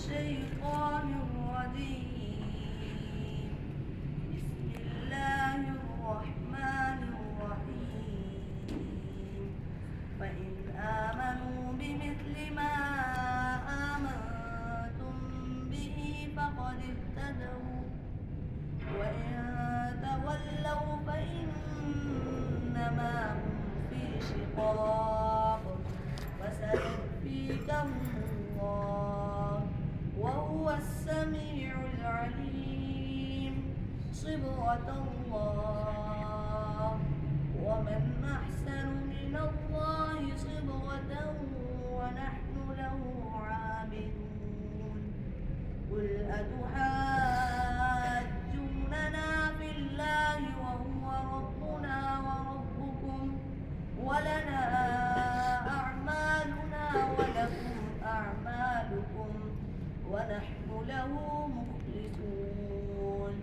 الشيطان الرجيم. بسم الله الرحمن الرحيم. فإن آمنوا بمثل ما آمنتم به فقد اهتدوا، وإن تولوا فإنما هم في شقاق فسيكفيكهم الله وهو السميع العليم. صبغة الله ومن أحسن من الله صبغة ونحن له عابدون. قل أتحاجوننا في الله وهو ربنا وربكم ولنا أعمالنا ولكم أعمالكم ونحن له مخلصون.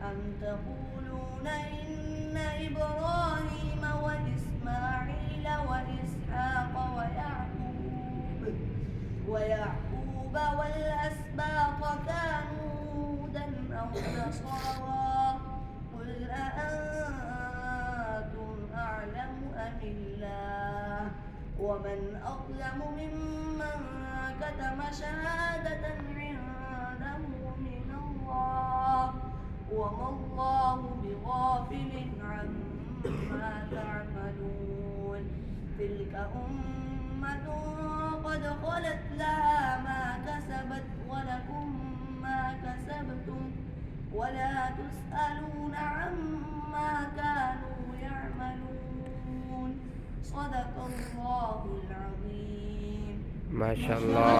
أم تقولون إن إبراهيم وإسماعيل وإسحاق ويعقوب والأسباط كانوا هودا أو نصارى؟ قل أأنتم أعلم أم الله؟ ومن أظلم ممن كتم شهادة عنده من الله وما الله بغافل عما تعملون. تلك أمة قد خلت لها ما كسبت ولكم ما كسبتم ولا تسألون عما كانوا يعملون. صدق الله العظيم. ما شاء الله.